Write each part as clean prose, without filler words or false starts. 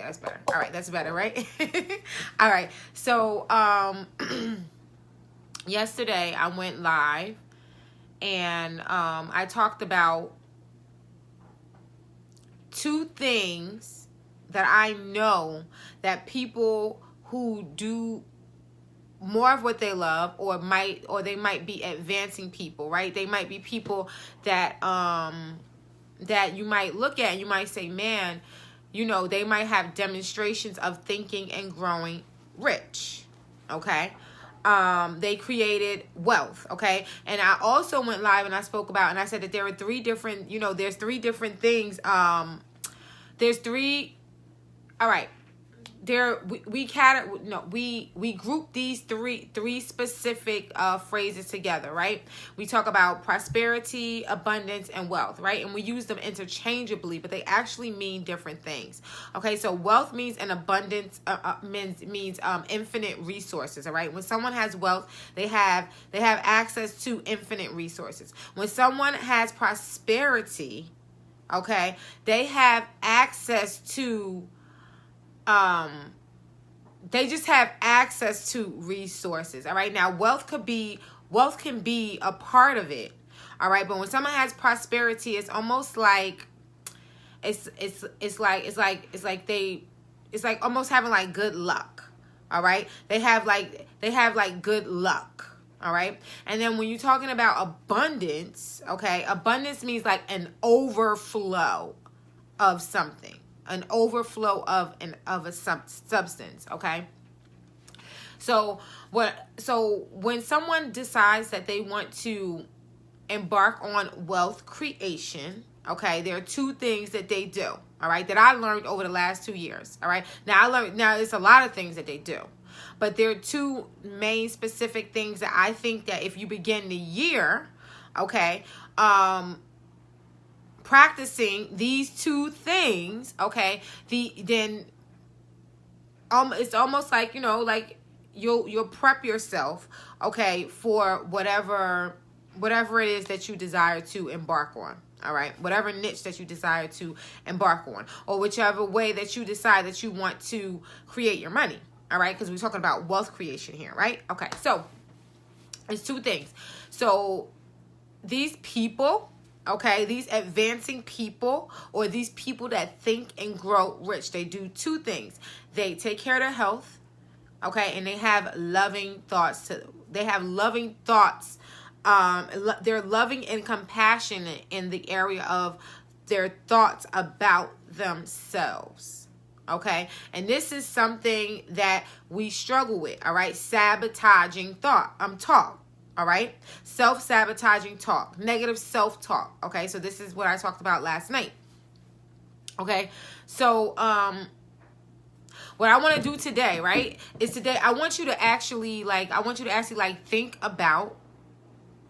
that's better. All right, that's better, right? All right. So, yesterday I went live and I talked about 2 things that I know that people who do more of what they love or they might be advancing people, right? They might be people that that you might look at and you might say, man, you know, they might have demonstrations of thinking and growing rich. Okay. They created wealth. Okay. And I also went live and I spoke about, and I said that there are 3 different, you know, there's 3 different things. There's 3. All right. We group these three specific phrases together, right? We talk about prosperity, abundance, and wealth, right? And we use them interchangeably, but they actually mean different things. Okay, so wealth means an abundance means infinite resources. All right, when someone has wealth, they have access to infinite resources. When someone has prosperity, okay, they have access to they just have access to resources. All right. Now, wealth can be a part of it. All right. But when someone has prosperity, it's almost like it's like almost having like good luck. All right. They have like good luck. All right. And then when you're talking about abundance, okay, abundance means like an overflow of something. An overflow of a substance, okay? So when someone decides that they want to embark on wealth creation, okay, there are 2 things that they do, all right, that I learned over the last 2 years, all right? Now it's a lot of things that they do, but there are 2 main specific things that I think that if you begin the year, okay, practicing these 2 things, okay, then it's almost like, you know, like you'll prep yourself, okay, for whatever it is that you desire to embark on. All right, whatever niche that you desire to embark on, or whichever way that you decide that you want to create your money. All right, because we're talking about wealth creation here, right? Okay, so it's 2 things. So these people, okay, these advancing people or these people that think and grow rich, they do 2 things. They take care of their health, okay, and they have loving thoughts. They're loving and compassionate in the area of their thoughts about themselves, okay? And this is something that we struggle with, all right? Sabotaging talk. All right. Self-sabotaging talk, negative self-talk. Okay. So this is what I talked about last night. Okay. So, what I want to do today, right, is today I want you to actually think about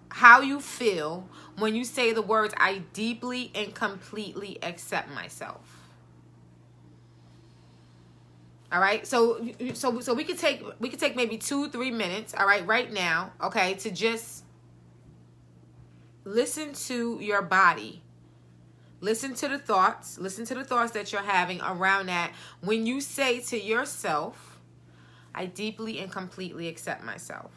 how you feel when you say the words, I deeply and completely accept myself. All right, so we could take maybe 2-3 minutes, all right, right now, okay, to just listen to your body. Listen to the thoughts that you're having around that when you say to yourself, I deeply and completely accept myself.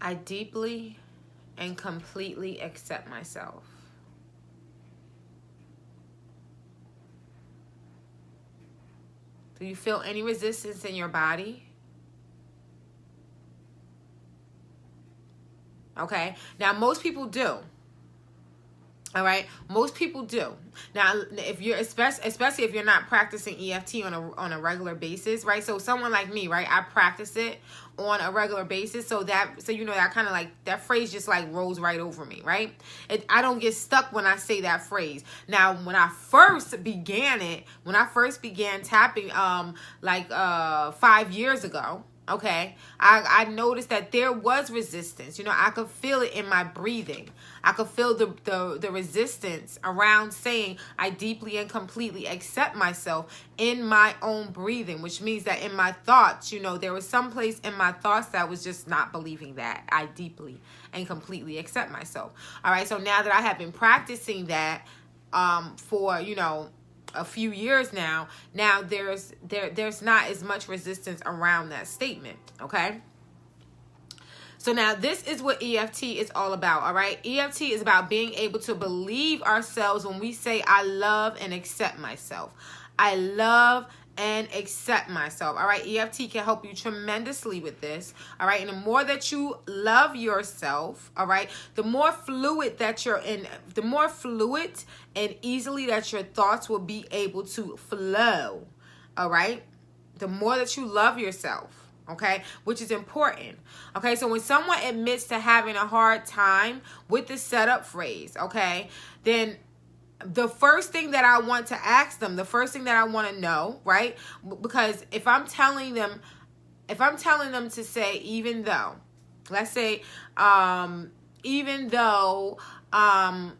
I deeply and completely accept myself. Do you feel any resistance in your body? Okay. Now, most people do. All right. Most people do. Now, if you're especially if you're not practicing EFT on a regular basis, right? So someone like me, right? I practice it on a regular basis, so you know that kind of like that phrase just like rolls right over me, right? I don't get stuck when I say that phrase. Now, when I first began tapping, 5 years ago. Okay, I noticed that there was resistance. You know, I could feel it in my breathing. I could feel the resistance around saying I deeply and completely accept myself in my own breathing, which means that in my thoughts, you know, there was some place in my thoughts that was just not believing that I deeply and completely accept myself. All right, so now that I have been practicing that for, you know, a few years now, there's not as much resistance around that statement. Okay. So now this is what EFT is all about, all right? EFT is about being able to believe ourselves when we say, I love and accept myself. I love and accept myself, all right? EFT can help you tremendously with this, all right? And the more that you love yourself, all right, the more fluid that you're in, the more fluid and easily that your thoughts will be able to flow, all right? The more that you love yourself. Okay, which is important. Okay, so when someone admits to having a hard time with the setup phrase, okay, then the first thing that I want to ask them, the first thing that I want to know, right? Because if I'm telling them to say, even though, let's say, even though I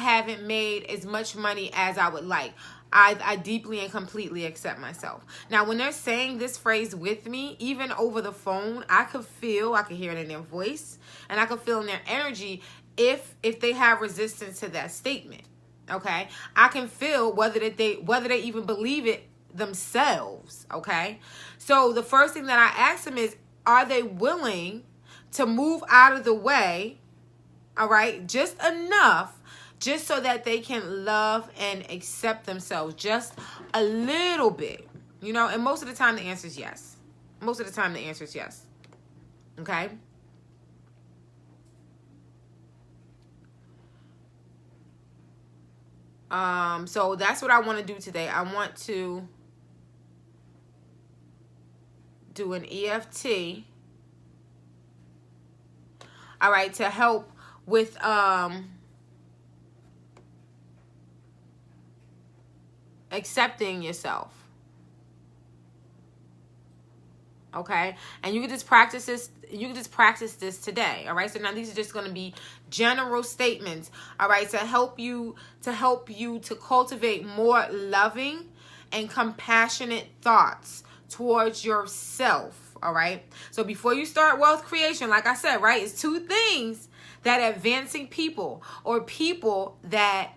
haven't made as much money as I would like, I deeply and completely accept myself. Now, when they're saying this phrase with me, even over the phone, I could hear it in their voice, and I could feel in their energy if they have resistance to that statement. Okay, I can feel whether they even believe it themselves. Okay, so the first thing that I ask them is, are they willing to move out of the way? All right, just enough, just so that they can love and accept themselves just a little bit, and most of the time the answer is yes. Most of the time the answer is yes. Okay. So that's what I want to do today. I want to do an EFT, all right, to help with accepting yourself. Okay, and you can just practice this. You can just practice this today. All right. So now these are just going to be general statements. All right, to help you to cultivate more loving and compassionate thoughts towards yourself. All right. So before you start wealth creation, like I said, right, it's two things that advancing people or people that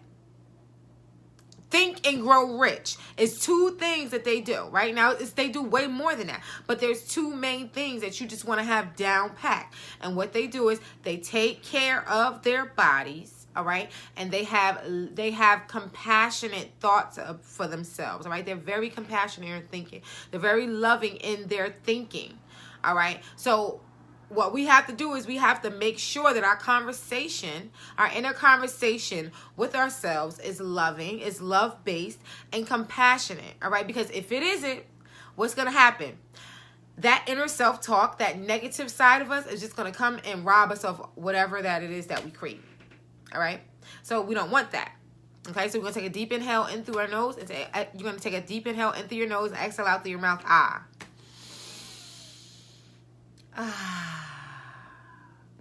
think and grow rich. It's two things that they do. Right now, they do way more than that. But there's two main things that you just want to have down pat. And what they do is they take care of their bodies, all right? And they have compassionate thoughts for themselves, all right? They're very compassionate in thinking. They're very loving in their thinking, all right? So what we have to do is we have to make sure that our inner conversation with ourselves is loving, is love-based, and compassionate, all right? Because if it isn't, what's going to happen? That inner self-talk, that negative side of us is just going to come and rob us of whatever that it is that we crave, all right? So we don't want that. Okay, so we're going to take a deep inhale in through our nose. And you're going to take a deep inhale in through your nose and exhale out through your mouth.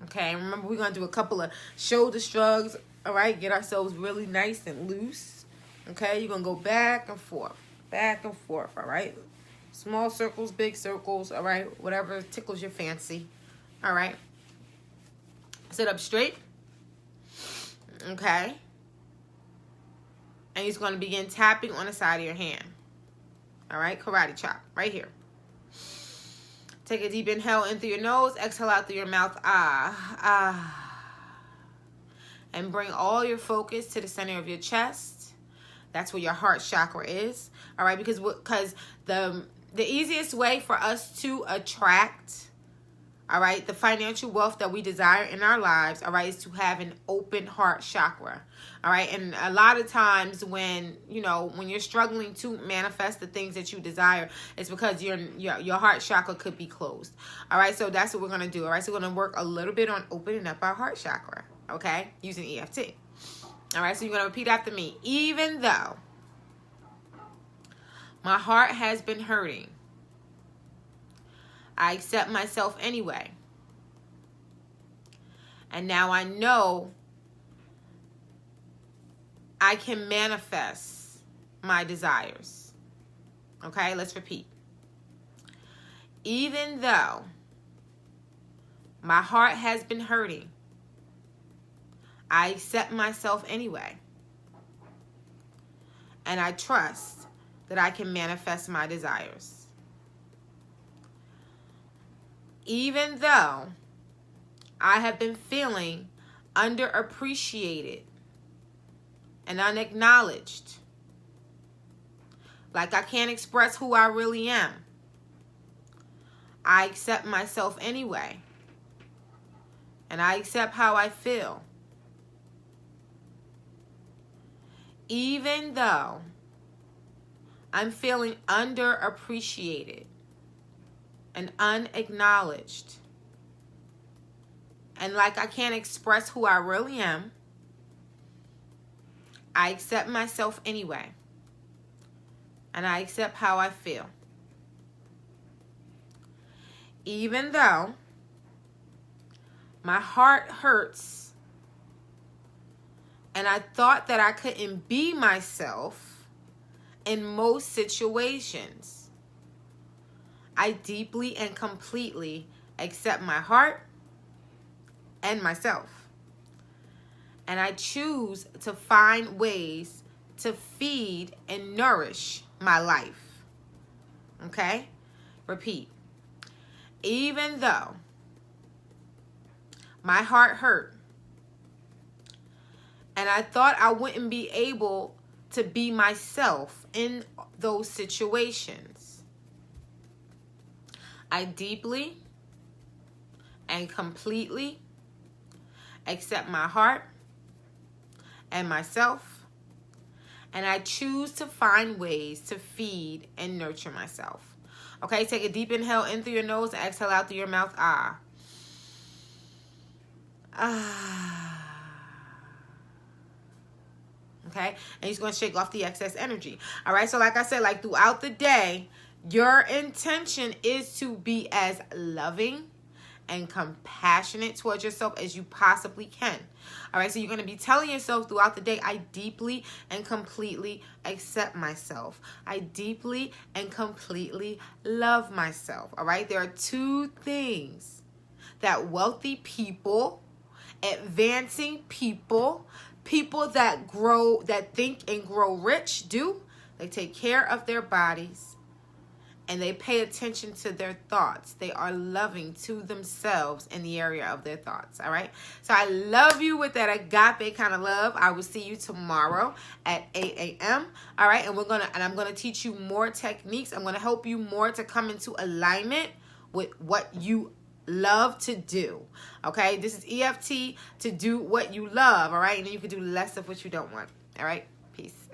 Okay, remember we're going to do a couple of shoulder shrugs, all right? Get ourselves really nice and loose, okay? You're going to go back and forth, all right? Small circles, big circles, all right? Whatever tickles your fancy, all right? Sit up straight, okay? And you're going to begin tapping on the side of your hand, all right? Karate chop, right here. Take a deep inhale in through your nose. Exhale out through your mouth. And bring all your focus to the center of your chest. That's where your heart chakra is. All right, because the easiest way for us to attract, all right, the financial wealth that we desire in our lives, all right, is to have an open heart chakra. All right, and a lot of times when you're struggling to manifest the things that you desire, it's because your heart chakra could be closed. All right, so that's what we're going to do. All right, so we're going to work a little bit on opening up our heart chakra, okay, using EFT. All right, so you're going to repeat after me. Even though my heart has been hurting, I accept myself anyway. And now I know I can manifest my desires. Okay, let's repeat. Even though my heart has been hurting, I accept myself anyway. and I trust that I can manifest my desires. Even though I have been feeling underappreciated and unacknowledged, like I can't express who I really am, I accept myself anyway, and I accept how I feel. Even though I'm feeling underappreciated and unacknowledged, and like I can't express who I really am, I accept myself anyway, and I accept how I feel. Even though my heart hurts and I thought that I couldn't be myself in most situations, I deeply and completely accept my heart and myself. And I choose to find ways to feed and nourish my life. Okay? Repeat. Even though my heart hurt and I thought I wouldn't be able to be myself in those situations, I deeply and completely accept my heart and myself, and I choose to find ways to feed and nurture myself. Okay, take a deep inhale in through your nose and exhale out through your mouth. Ah. Okay, and you're just going to shake off the excess energy. All right, so like I said, like throughout the day, your intention is to be as loving and compassionate towards yourself as you possibly can. All right, so you're going to be telling yourself throughout the day, I deeply and completely accept myself. I deeply and completely love myself. All right, there are two things that wealthy people, advancing people, people that grow, that think and grow rich do. They take care of their bodies and they pay attention to their thoughts. They are loving to themselves in the area of their thoughts. All right. So I love you with that agape kind of love. I will see you tomorrow at 8 a.m. All right. And I'm going to teach you more techniques. I'm going to help you more to come into alignment with what you love to do. Okay. This is EFT to do what you love. All right. And then you can do less of what you don't want. All right. Peace.